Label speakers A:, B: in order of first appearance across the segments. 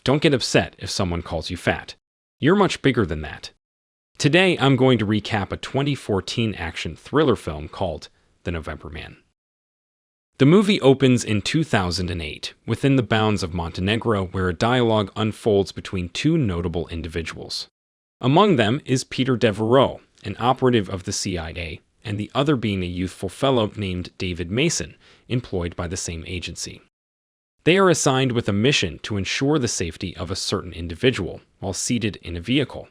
A: don't get upset if someone calls you fat. You're much bigger than that. Today, I'm going to recap a 2014 action thriller film called The November Man. The movie opens in 2008, within the bounds of Montenegro, where a dialogue unfolds between two notable individuals. Among them is Peter Devereaux, an operative of the CIA, and the other being a youthful fellow named David Mason, employed by the same agency. They are assigned with a mission to ensure the safety of a certain individual while seated in a vehicle.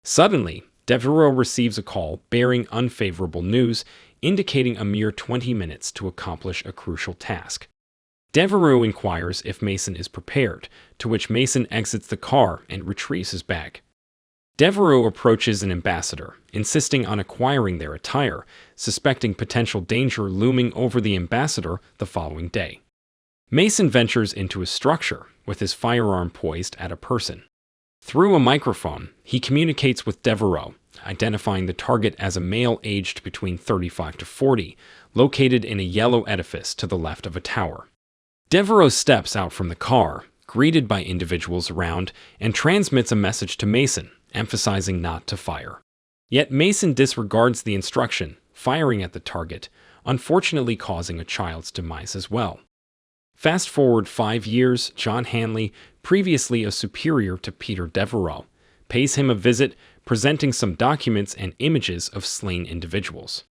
A: Suddenly, Devereaux receives a call bearing unfavorable news, indicating a mere 20 minutes to accomplish a crucial task. Devereaux inquires if Mason is prepared, to which Mason exits the car and retrieves his bag. Devereaux approaches an ambassador, insisting on acquiring their attire, suspecting potential danger looming over the ambassador the following day. Mason ventures into a structure, with his firearm poised at a person. Through a microphone, he communicates with Devereaux, identifying the target as a male aged between 35 to 40, located in a yellow edifice to the left of a tower. Devereaux steps out from the car, greeted by individuals around, and transmits a message to Mason, emphasizing not to fire. Yet Mason disregards the instruction, firing at the target, unfortunately causing a child's demise as well. Fast forward 5 years, John Hanley, previously a superior to Peter Devereaux, pays him a visit, presenting some documents and images of slain individuals.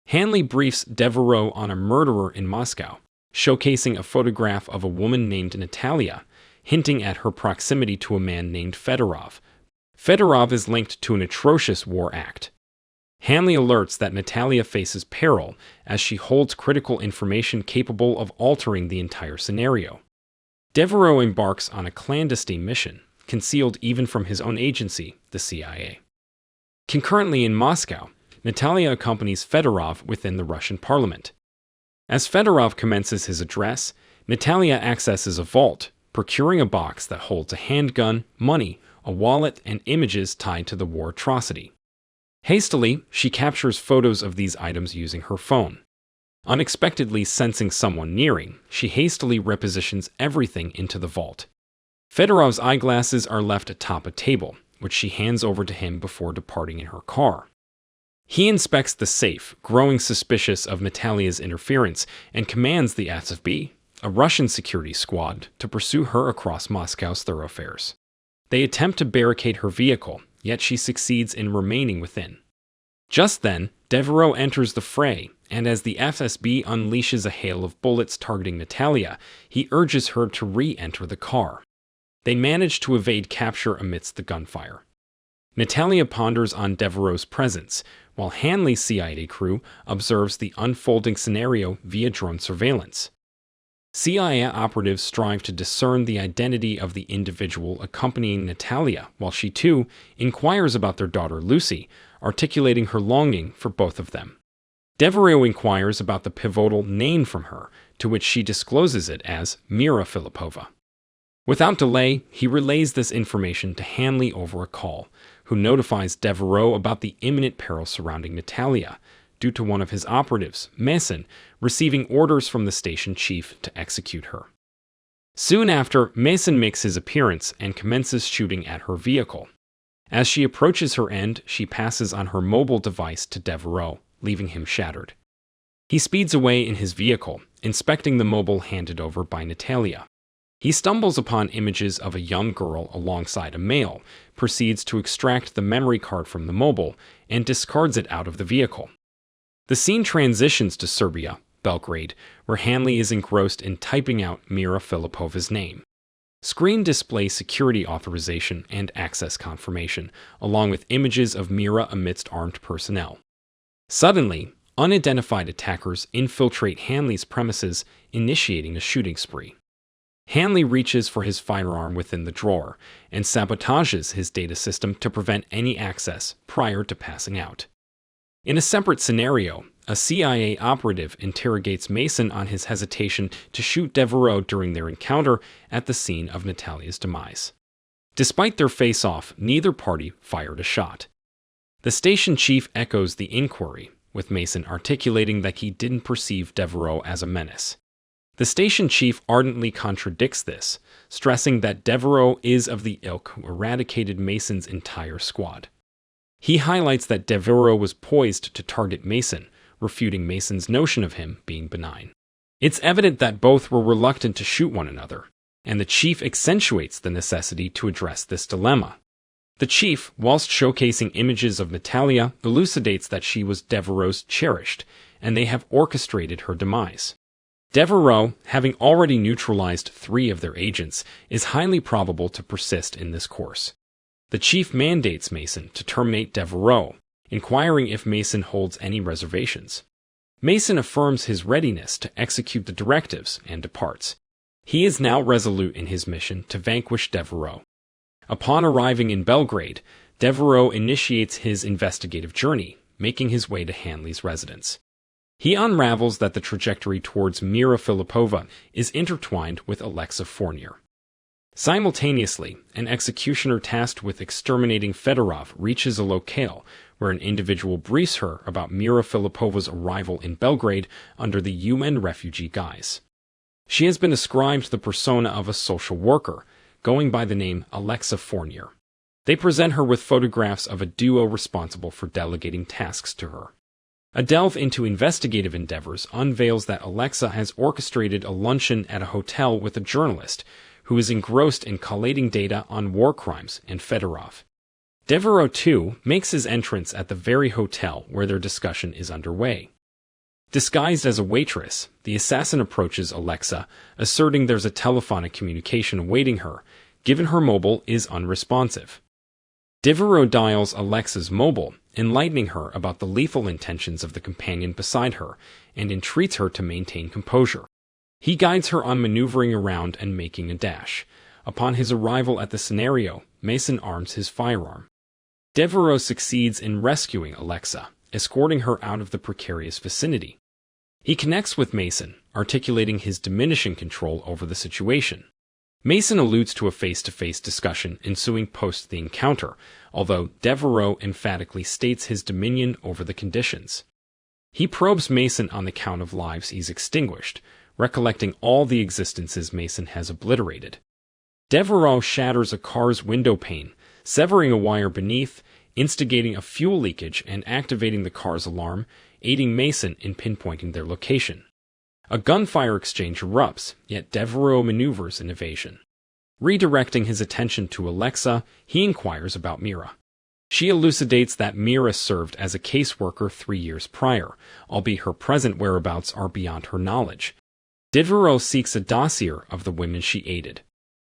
A: Hanley briefs Devereaux on a murderer in Moscow, showcasing a photograph of a woman named Natalia, hinting at her proximity to a man named Fedorov. Fedorov is linked to an atrocious war act. Hanley alerts that Natalia faces peril as she holds critical information capable of altering the entire scenario. Devereaux embarks on a clandestine mission, concealed even from his own agency, the CIA. Concurrently in Moscow, Natalia accompanies Fedorov within the Russian parliament. As Fedorov commences his address, Natalia accesses a vault, procuring a box that holds a handgun, money, a wallet, and images tied to the war atrocity. Hastily, she captures photos of these items using her phone. Unexpectedly sensing someone nearing, she hastily repositions everything into the vault. Fedorov's eyeglasses are left atop a table, which she hands over to him before departing in her car. He inspects the safe, growing suspicious of Natalia's interference, and commands the SFB, a Russian security squad, to pursue her across Moscow's thoroughfares. They attempt to barricade her vehicle, yet she succeeds in remaining within. Just then, Devereaux enters the fray, and as the FSB unleashes a hail of bullets targeting Natalia, he urges her to re-enter the car. They manage to evade capture amidst the gunfire. Natalia ponders on Devereaux's presence, while Hanley's CIA crew observes the unfolding scenario via drone surveillance. CIA operatives strive to discern the identity of the individual accompanying Natalia, while she too inquires about their daughter Lucy, articulating her longing for both of them. Devereaux inquires about the pivotal name from her, to which she discloses it as Mira Filipova. Without delay, he relays this information to Hanley over a call, who notifies Devereaux about the imminent peril surrounding Natalia, due to one of his operatives, Mason, receiving orders from the station chief to execute her. Soon after, Mason makes his appearance and commences shooting at her vehicle. As she approaches her end, she passes on her mobile device to Devereaux, leaving him shattered. He speeds away in his vehicle, inspecting the mobile handed over by Natalia. He stumbles upon images of a young girl alongside a male, proceeds to extract the memory card from the mobile, and discards it out of the vehicle. The scene transitions to Serbia, Belgrade, where Hanley is engrossed in typing out Mira Filipova's name. Screen displays security authorization and access confirmation, along with images of Mira amidst armed personnel. Suddenly, unidentified attackers infiltrate Hanley's premises, initiating a shooting spree. Hanley reaches for his firearm within the drawer and sabotages his data system to prevent any access prior to passing out. In a separate scenario, a CIA operative interrogates Mason on his hesitation to shoot Devereaux during their encounter at the scene of Natalia's demise. Despite their face-off, neither party fired a shot. The station chief echoes the inquiry, with Mason articulating that he didn't perceive Devereaux as a menace. The station chief ardently contradicts this, stressing that Devereaux is of the ilk who eradicated Mason's entire squad. He highlights that Devereaux was poised to target Mason, refuting Mason's notion of him being benign. It's evident that both were reluctant to shoot one another, and the chief accentuates the necessity to address this dilemma. The chief, whilst showcasing images of Natalia, elucidates that she was Devereaux's cherished, and they have orchestrated her demise. Devereaux, having already neutralized 3 of their agents, is highly probable to persist in this course. The chief mandates Mason to terminate Devereaux, inquiring if Mason holds any reservations. Mason affirms his readiness to execute the directives and departs. He is now resolute in his mission to vanquish Devereaux. Upon arriving in Belgrade, Devereaux initiates his investigative journey, making his way to Hanley's residence. He unravels that the trajectory towards Mira Filipova is intertwined with Alexa Fournier. Simultaneously, an executioner tasked with exterminating Fedorov reaches a locale where an individual briefs her about Mira Filipova's arrival in Belgrade under the UN refugee guise. She has been ascribed the persona of a social worker, going by the name Alexa Fournier. They present her with photographs of a duo responsible for delegating tasks to her. A delve into investigative endeavors unveils that Alexa has orchestrated a luncheon at a hotel with a journalist who is engrossed in collating data on war crimes and Fedorov. Devereaux, too, makes his entrance at the very hotel where their discussion is underway. Disguised as a waitress, the assassin approaches Alexa, asserting there's a telephonic communication awaiting her, given her mobile is unresponsive. Devereaux dials Alexa's mobile, enlightening her about the lethal intentions of the companion beside her, and entreats her to maintain composure. He guides her on maneuvering around and making a dash. Upon his arrival at the scenario, Mason arms his firearm. Devereaux succeeds in rescuing Alexa, escorting her out of the precarious vicinity. He connects with Mason, articulating his diminishing control over the situation. Mason alludes to a face-to-face discussion ensuing post the encounter, although Devereaux emphatically states his dominion over the conditions. He probes Mason on the count of lives he's extinguished, recollecting all the existences Mason has obliterated. Devereaux shatters a car's window pane, severing a wire beneath, instigating a fuel leakage and activating the car's alarm, aiding Mason in pinpointing their location. A gunfire exchange erupts, yet Devereaux maneuvers in evasion. Redirecting his attention to Alexa, he inquires about Mira. She elucidates that Mira served as a caseworker 3 years prior, albeit her present whereabouts are beyond her knowledge. Devereaux seeks a dossier of the women she aided.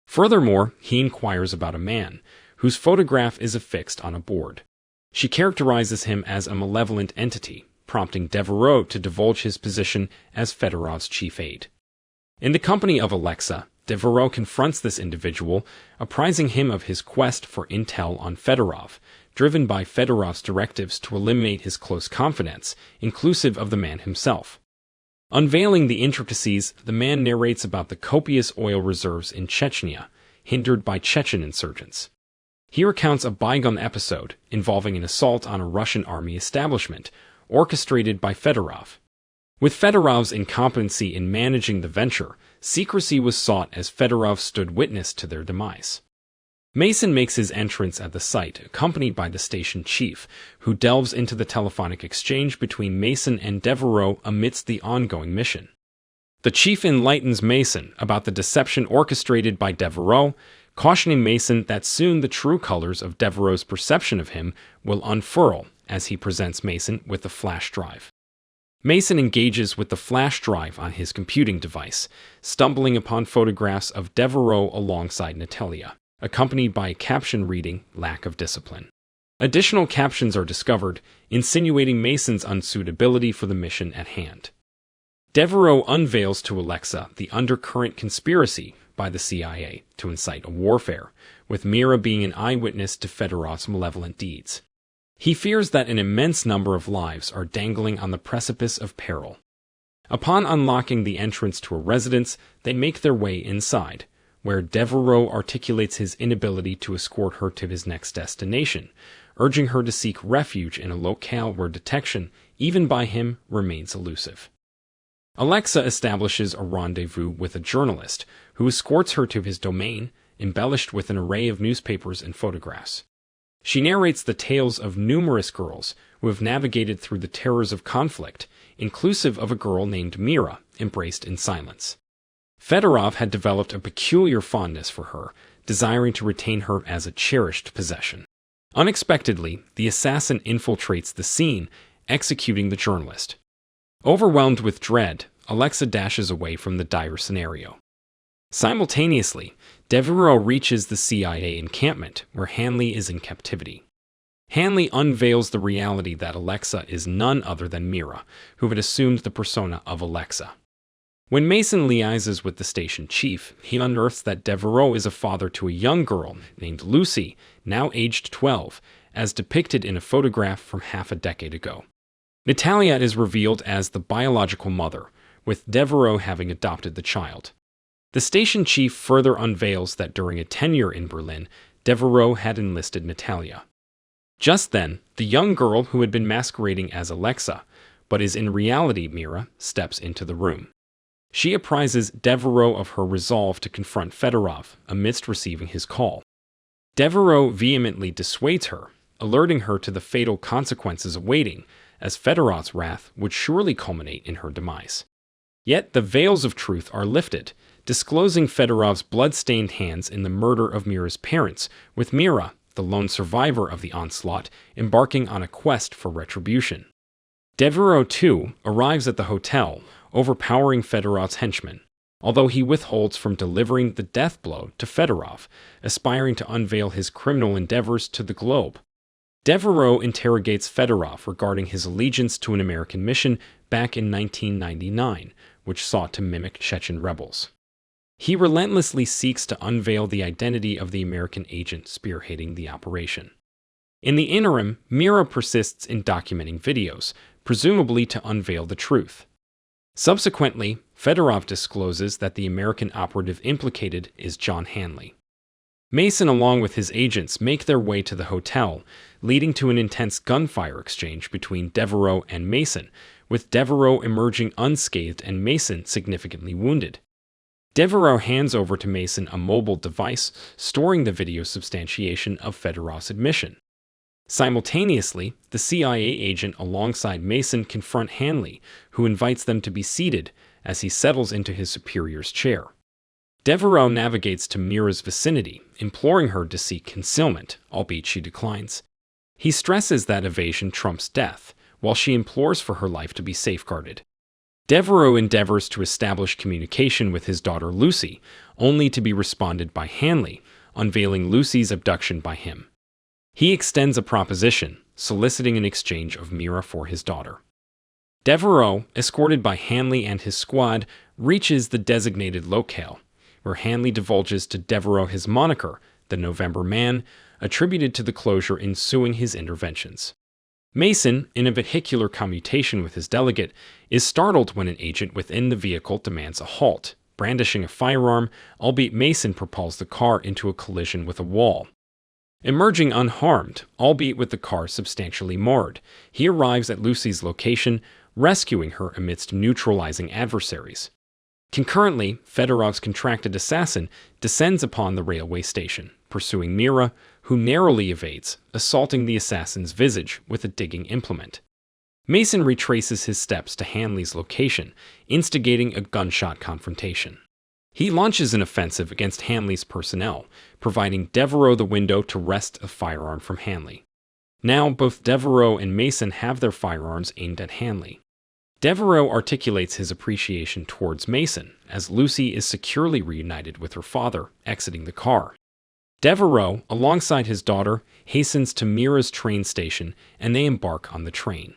A: Furthermore, he inquires about a man, whose photograph is affixed on a board. She characterizes him as a malevolent entity, prompting Devereaux to divulge his position as Fedorov's chief aide. In the company of Alexa, Devereaux confronts this individual, apprising him of his quest for intel on Fedorov, driven by Fedorov's directives to eliminate his close confidants, inclusive of the man himself. Unveiling the intricacies, the man narrates about the copious oil reserves in Chechnya, hindered by Chechen insurgents. He recounts a bygone episode involving an assault on a Russian army establishment, orchestrated by Fedorov. With Fedorov's incompetency in managing the venture, secrecy was sought as Fedorov stood witness to their demise. Mason makes his entrance at the site, accompanied by the station chief, who delves into the telephonic exchange between Mason and Devereaux amidst the ongoing mission. The chief enlightens Mason about the deception orchestrated by Devereaux, cautioning Mason that soon the true colors of Devereaux's perception of him will unfurl as he presents Mason with the flash drive. Mason engages with the flash drive on his computing device, stumbling upon photographs of Devereaux alongside Natalia, accompanied by a caption reading, "Lack of discipline." Additional captions are discovered, insinuating Mason's unsuitability for the mission at hand. Devereaux unveils to Alexa the undercurrent conspiracy by the CIA to incite a warfare, with Mira being an eyewitness to Fedorov's malevolent deeds. He fears that an immense number of lives are dangling on the precipice of peril. Upon unlocking the entrance to a residence, they make their way inside, where Devereaux articulates his inability to escort her to his next destination, urging her to seek refuge in a locale where detection, even by him, remains elusive. Alexa establishes a rendezvous with a journalist who escorts her to his domain, embellished with an array of newspapers and photographs. She narrates the tales of numerous girls who have navigated through the terrors of conflict, inclusive of a girl named Mira, embraced in silence. Fedorov had developed a peculiar fondness for her, desiring to retain her as a cherished possession. Unexpectedly, the assassin infiltrates the scene, executing the journalist. Overwhelmed with dread, Alexa dashes away from the dire scenario. Simultaneously, Devereaux reaches the CIA encampment, where Hanley is in captivity. Hanley unveils the reality that Alexa is none other than Mira, who had assumed the persona of Alexa. When Mason liaises with the station chief, he unearths that Devereaux is a father to a young girl named Lucy, now aged 12, as depicted in a photograph from half a decade ago. Natalia is revealed as the biological mother, with Devereaux having adopted the child. The station chief further unveils that during a tenure in Berlin, Devereaux had enlisted Natalia. Just then, the young girl who had been masquerading as Alexa, but is in reality Mira, steps into the room. She apprises Devereaux of her resolve to confront Fedorov amidst receiving his call. Devereaux vehemently dissuades her, alerting her to the fatal consequences awaiting, as Fedorov's wrath would surely culminate in her demise. Yet the veils of truth are lifted, disclosing Fedorov's blood-stained hands in the murder of Mira's parents, with Mira, the lone survivor of the onslaught, embarking on a quest for retribution. Devereaux, too, arrives at the hotel, overpowering Fedorov's henchmen, although he withholds from delivering the death blow to Fedorov, aspiring to unveil his criminal endeavors to the globe. Devereaux interrogates Fedorov regarding his allegiance to an American mission back in 1999, which sought to mimic Chechen rebels. He relentlessly seeks to unveil the identity of the American agent spearheading the operation. In the interim, Mira persists in documenting videos, presumably to unveil the truth. Subsequently, Fedorov discloses that the American operative implicated is John Hanley. Mason, along with his agents, make their way to the hotel, leading to an intense gunfire exchange between Devereaux and Mason, with Devereaux emerging unscathed and Mason significantly wounded. Devereaux hands over to Mason a mobile device storing the video substantiation of Fedorov's admission. Simultaneously, the CIA agent alongside Mason confront Hanley, who invites them to be seated as he settles into his superior's chair. Devereaux navigates to Mira's vicinity, imploring her to seek concealment, albeit she declines. He stresses that evasion trumps death, while she implores for her life to be safeguarded. Devereaux endeavors to establish communication with his daughter Lucy, only to be responded by Hanley, unveiling Lucy's abduction by him. He extends a proposition, soliciting an exchange of Mira for his daughter. Devereaux, escorted by Hanley and his squad, reaches the designated locale, where Hanley divulges to Devereaux his moniker, the November Man, attributed to the closure ensuing his interventions. Mason, in a vehicular commutation with his delegate, is startled when an agent within the vehicle demands a halt, brandishing a firearm, albeit Mason propels the car into a collision with a wall. Emerging unharmed, albeit with the car substantially marred, he arrives at Lucy's location, rescuing her amidst neutralizing adversaries. Concurrently, Fedorov's contracted assassin descends upon the railway station, pursuing Mira, who narrowly evades, assaulting the assassin's visage with a digging implement. Mason retraces his steps to Hanley's location, instigating a gunshot confrontation. He launches an offensive against Hanley's personnel, providing Devereaux the window to wrest a firearm from Hanley. Now, both Devereaux and Mason have their firearms aimed at Hanley. Devereaux articulates his appreciation towards Mason, as Lucy is securely reunited with her father, exiting the car. Devereaux, alongside his daughter, hastens to Mira's train station, and they embark on the train.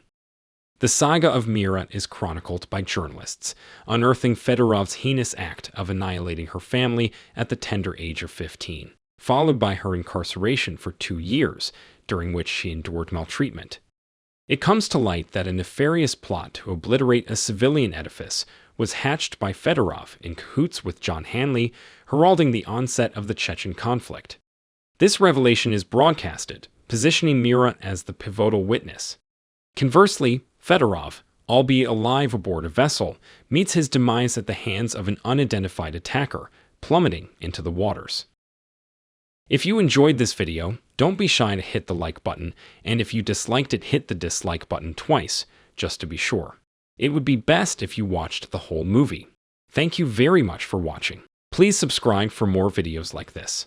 A: The saga of Mira is chronicled by journalists, unearthing Fedorov's heinous act of annihilating her family at the tender age of 15, followed by her incarceration for 2 years, during which she endured maltreatment. It comes to light that a nefarious plot to obliterate a civilian edifice was hatched by Fedorov in cahoots with John Hanley, heralding the onset of the Chechen conflict. This revelation is broadcasted, positioning Mira as the pivotal witness. Conversely, Fedorov, albeit alive aboard a vessel, meets his demise at the hands of an unidentified attacker, plummeting into the waters. If you enjoyed this video, don't be shy to hit the like button, and if you disliked it, hit the dislike button twice, just to be sure. It would be best if you watched the whole movie. Thank you very much for watching. Please subscribe for more videos like this.